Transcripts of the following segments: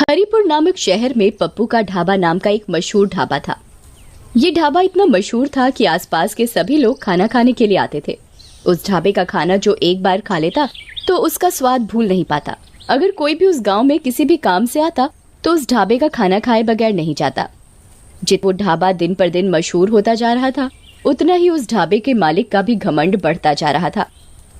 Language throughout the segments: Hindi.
हरिपुर नामक शहर में पप्पू का ढाबा नाम का एक मशहूर ढाबा था। ये ढाबा इतना मशहूर था कि आसपास के सभी लोग खाना खाने के लिए आते थे। उस ढाबे का खाना जो एक बार खा लेता तो उसका स्वाद भूल नहीं पाता। अगर कोई भी उस गांव में किसी भी काम से आता तो उस ढाबे का खाना खाए बगैर नहीं जाता। जितना वो ढाबा दिन पर दिन मशहूर होता जा रहा था, उतना ही उस ढाबे के मालिक का भी घमंड बढ़ता जा रहा था।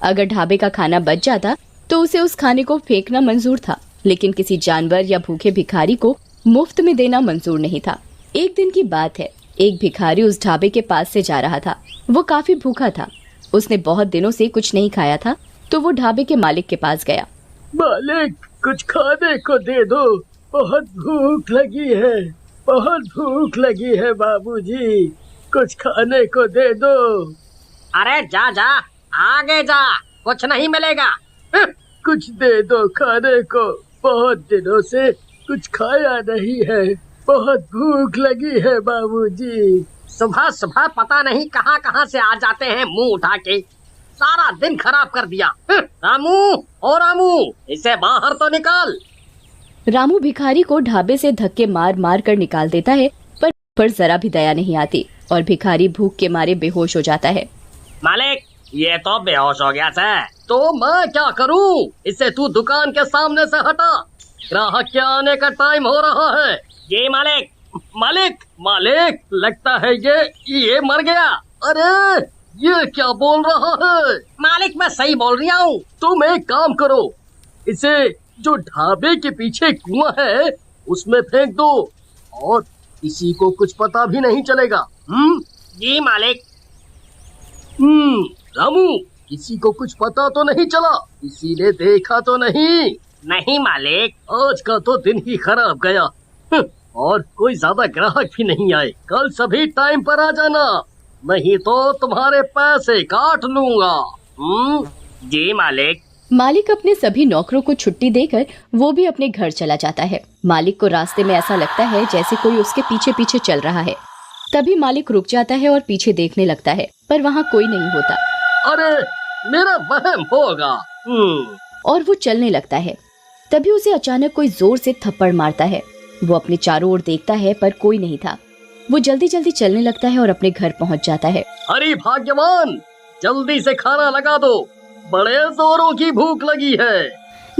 अगर ढाबे का खाना बच जाता तो उसे उस खाने को फेंकना मंजूर था, लेकिन किसी जानवर या भूखे भिखारी को मुफ्त में देना मंजूर नहीं था। एक दिन की बात है, एक भिखारी उस ढाबे के पास से जा रहा था। वो काफी भूखा था। उसने बहुत दिनों से कुछ नहीं खाया था, तो वो ढाबे के मालिक के पास गया। मालिक, कुछ खाने को दे दो, बहुत भूख लगी है, बहुत भूख लगी है बाबूजी, कुछ खाने को दे दो। अरे जा जा, आगे जा, कुछ नहीं मिलेगा। कुछ दे दो खाने को, बहुत दिनों से कुछ खाया नहीं है, बहुत भूख लगी है बाबूजी। सुबह सुबह पता नहीं कहां कहां से आ जाते हैं मुंह उठा के, सारा दिन खराब कर दिया। रामू, ओ रामू, इसे बाहर तो निकाल। रामू भिखारी को ढाबे से धक्के मार मार कर निकाल देता है, पर जरा भी दया नहीं आती और भिखारी भूख के मारे बेहोश हो जाता है। मालिक, ये तो बेहोश हो गया है, तो मैं क्या करूं? इसे तू दुकान के सामने से हटा, ग्राहक के आने का टाइम हो रहा है। जी मालिक। मालिक, मालिक, लगता है ये मर गया। अरे ये क्या बोल रहा है? मालिक, मैं सही बोल रहा हूँ। तुम एक काम करो, इसे जो ढाबे के पीछे कुआं है उसमें फेंक दो और किसी को कुछ पता भी नहीं चलेगा। जी मालिक। रामू, किसी को कुछ पता तो नहीं चला? किसी ने देखा तो नहीं? नहीं मालिक। आज का तो दिन ही खराब गया। और कोई ज्यादा ग्राहक भी नहीं आए। कल सभी टाइम पर आ जाना, नहीं तो तुम्हारे पैसे काट लूंगा। जी मालिक। मालिक अपने सभी नौकरों को छुट्टी देकर वो भी अपने घर चला जाता है। मालिक को रास्ते में ऐसा लगता है जैसे कोई उसके पीछे पीछे चल रहा है। तभी मालिक रुक जाता है और पीछे देखने लगता है, पर वहाँ कोई नहीं होता। अरे मेरा वहम होगा। और वो चलने लगता है। तभी उसे अचानक कोई जोर से थप्पड़ मारता है। वो अपने चारों ओर देखता है, पर कोई नहीं था। वो जल्दी जल्दी चलने लगता है और अपने घर पहुंच जाता है। अरे भाग्यवान, जल्दी से खाना लगा दो, बड़े जोरों की भूख लगी है।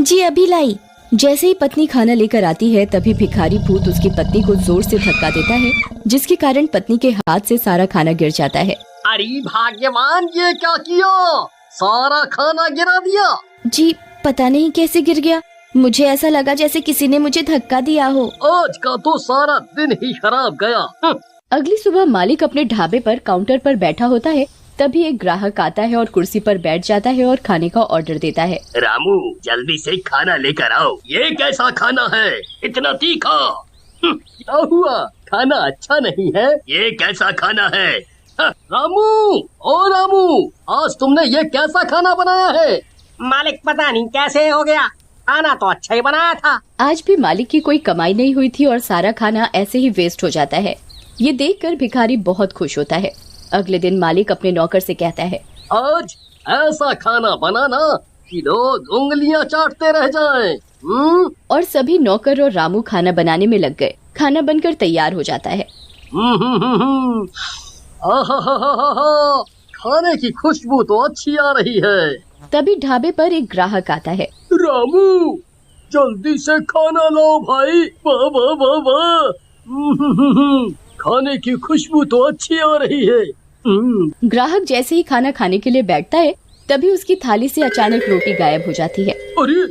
जी अभी लाई। जैसे ही पत्नी खाना लेकर आती है, तभी भिखारी भूत उसकी पत्नी को जोर से धक्का देता है, जिसके कारण पत्नी के हाथ से सारा खाना गिर जाता है। अरे भाग्यवान, ये क्या किया? सारा खाना गिरा दिया। जी पता नहीं कैसे गिर गया, मुझे ऐसा लगा जैसे किसी ने मुझे धक्का दिया हो। आज का तो सारा दिन ही खराब गया। अगली सुबह मालिक अपने ढाबे पर काउंटर पर बैठा होता है। तभी एक ग्राहक आता है और कुर्सी पर बैठ जाता है और खाने का ऑर्डर देता है। रामू, जल्दी से खाना लेकर आओ। ये कैसा खाना है, इतना तीखा? क्या हुआ, खाना अच्छा नहीं है? ये कैसा खाना है? रामू, ओ रामू, आज तुमने ये कैसा खाना बनाया है? मालिक, पता नहीं कैसे हो गया, खाना तो अच्छा ही बनाया था। आज भी मालिक की कोई कमाई नहीं हुई थी और सारा खाना ऐसे ही वेस्ट हो जाता है। ये देखकर भिखारी बहुत खुश होता है। अगले दिन मालिक अपने नौकर से कहता है, आज ऐसा खाना बनाना कि लोग उंगलियां चाटते रह जाएं। और सभी नौकर और रामू खाना बनाने में लग गए। खाना बनकर तैयार हो जाता है। आहा, खाने की खुशबू तो अच्छी आ रही है। तभी ढाबे पर एक ग्राहक आता है। रामू, जल्दी से खाना लो भाई। वाह वाह वाह वाह, खाने की खुशबू तो अच्छी आ रही है। ग्राहक जैसे ही खाना खाने के लिए बैठता है, तभी उसकी थाली से अचानक रोटी गायब हो जाती है। अरे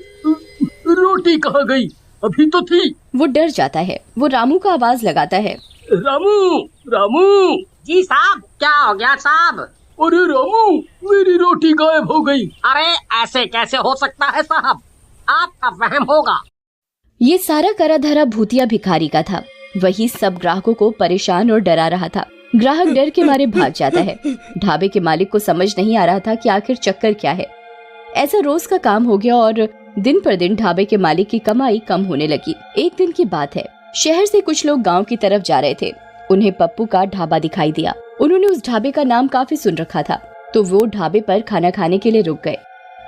रोटी कहाँ गई? अभी तो थी। वो डर जाता है। वो रामू का आवाज लगाता है। रामू, रामू। जी साहब, क्या हो गया साहब? अरे रामू, मेरी रोटी गायब हो गई। अरे ऐसे कैसे हो सकता है साहब, आपका वहम होगा। ये सारा करा धरा भूतिया भिखारी का था। वही सब ग्राहकों को परेशान और डरा रहा था। ग्राहक डर के मारे भाग जाता है। ढाबे के मालिक को समझ नहीं आ रहा था कि आखिर चक्कर क्या है। ऐसा रोज का काम हो गया और दिन पर दिन ढाबे के मालिक की कमाई कम होने लगी। एक दिन की बात है, शहर से कुछ लोग गांव की तरफ जा रहे थे। उन्हें पप्पू का ढाबा दिखाई दिया। उन्होंने उस ढाबे का नाम काफी सुन रखा था, तो वो ढाबे पर खाना खाने के लिए रुक गए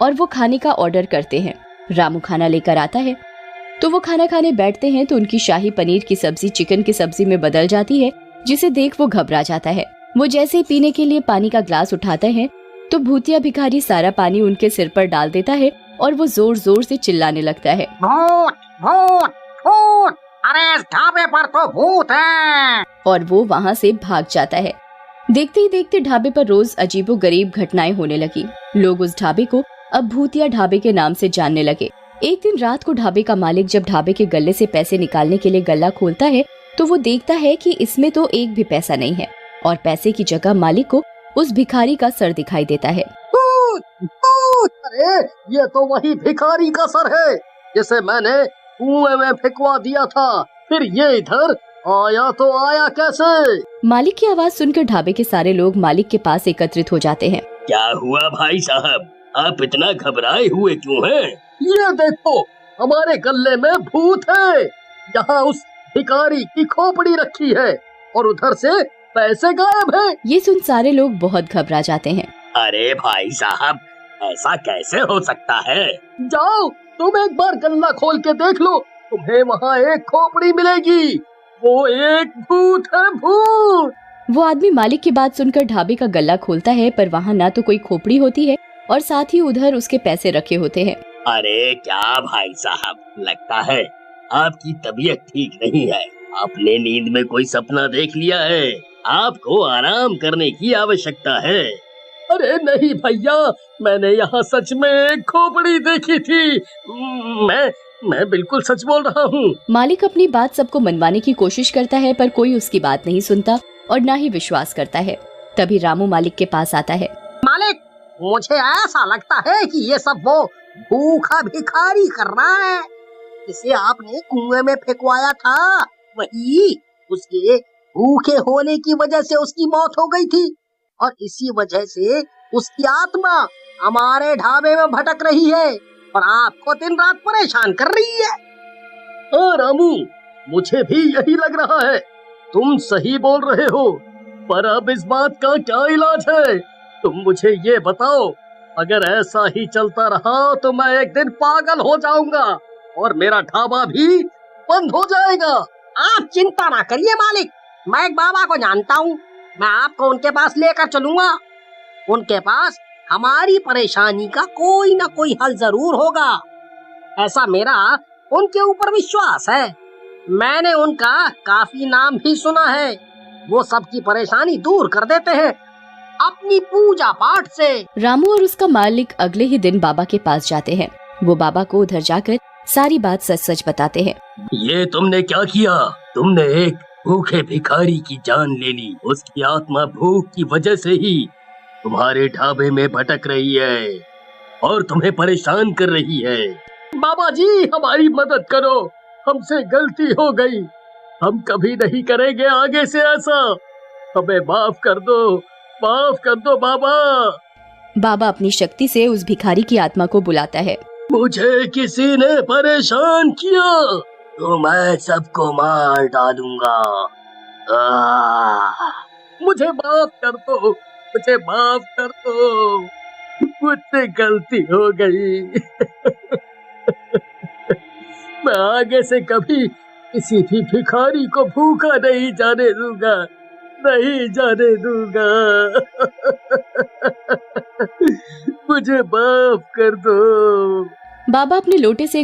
और वो खाने का ऑर्डर करते हैं। रामू खाना लेकर आता है। तो वो खाना खाने बैठते हैं तो उनकी शाही पनीर की सब्जी चिकन की सब्जी में बदल जाती है, जिसे देख वो घबरा जाता है। वो जैसे ही पीने के लिए पानी का ग्लास उठाते हैं तो भूतिया भिखारी सारा पानी उनके सिर पर डाल देता है और वो जोर जोर से चिल्लाने लगता है, भूत भूत भूत, अरे इस ढाबे पर तो भूत है। और वो वहाँ से भाग जाता है। देखते ही देखते ढाबे पर रोज अजीबोगरीब घटनाएं होने लगी। लोग उस ढाबे को अब भूतिया ढाबे के नाम से जानने लगे। एक दिन रात को ढाबे का मालिक जब ढाबे के गल्ले से पैसे निकालने के लिए गल्ला खोलता है तो वो देखता है कि इसमें तो एक भी पैसा नहीं है और पैसे की जगह मालिक को उस भिखारी का सर दिखाई देता है। भूत भूत, अरे ये तो वही भिखारी का सर है जिसे मैंने कुएं में फेंकवा दिया था। फिर ये इधर आया तो आया कैसे? मालिक की आवाज सुनकर ढाबे के सारे लोग मालिक के पास एकत्रित हो जाते हैं। क्या हुआ भाई साहब, आप इतना घबराए हुए क्यों हैं? ये देखो, हमारे गल्ले में भूत है। यहाँ उस भिखारी की खोपड़ी रखी है और उधर से पैसे गायब हैं। ये सुन सारे लोग बहुत घबरा जाते हैं। अरे भाई साहब, ऐसा कैसे हो सकता है? जाओ, तुम एक बार गल्ला खोल के देख लो, तुम्हें वहाँ एक खोपड़ी मिलेगी। वो एक भूत है, भूत। वो आदमी मालिक की बात सुनकर ढाबे का गल्ला खोलता है पर वहाँ ना तो कोई खोपड़ी होती है और साथ ही उधर उसके पैसे रखे होते हैं। अरे क्या भाई साहब, लगता है आपकी तबीयत ठीक नहीं है। आपने नींद में कोई सपना देख लिया है। आपको आराम करने की आवश्यकता है। अरे नहीं भैया, मैंने यहाँ सच में एक खोपड़ी देखी थी। मैं बिल्कुल सच बोल रहा हूँ। मालिक अपनी बात सबको मनवाने की कोशिश करता है पर कोई उसकी बात नहीं सुनता और ना ही विश्वास करता है। तभी रामू मालिक के पास आता है। मालिक, मुझे ऐसा लगता है कि ये सब वो भूखा भिखारी कर रहा है। इसे आपने कुएं में फेंकवाया था, वही उसके भूखे होने की वजह से उसकी मौत हो गई थी और इसी वजह से उसकी आत्मा हमारे ढाबे में भटक रही है और आपको दिन रात परेशान कर रही है। हाँ रामू, मुझे भी यही लग रहा है। तुम सही बोल रहे हो, पर अब इस बात का क्या इलाज है? तुम मुझे ये बताओ। अगर ऐसा ही चलता रहा तो मैं एक दिन पागल हो जाऊंगा और मेरा ढाबा भी बंद हो जाएगा। आप चिंता ना करिए मालिक, मैं एक बाबा को जानता हूँ, मैं आपको उनके पास लेकर चलूंगा। उनके पास हमारी परेशानी का कोई ना कोई हल जरूर होगा, ऐसा मेरा उनके ऊपर विश्वास है। मैंने उनका काफी नाम भी सुना है। वो सबकी परेशानी दूर कर देते हैं अपनी पूजा पाठ से। रामू और उसका मालिक अगले ही दिन बाबा के पास जाते हैं। वो बाबा को उधर जाकर सारी बात सच सच बताते हैं। ये तुमने क्या किया? तुमने एक भूखे भिखारी की जान ले ली। उसकी आत्मा भूख की वजह से ही तुम्हारे ढाबे में भटक रही है और तुम्हें परेशान कर रही है। बाबा जी, हमारी मदद करो, हमसे गलती हो गई। हम कभी नहीं करेंगे आगे से ऐसा। हमें माफ कर दो बाबा। बाबा अपनी शक्ति से उस भिखारी की आत्मा को बुलाता है। मुझे किसी ने परेशान किया तो मैं सबको मार डालूंगा। मुझे माफ कर दो, मुझे माफ कर दो, मुझसे गलती हो गई। मैं आगे से कभी किसी भी भिखारी को भूखा नहीं जाने दूंगा, नहीं जाने दूंगा। मुझे माफ कर दो। बाबा अपने लोटे से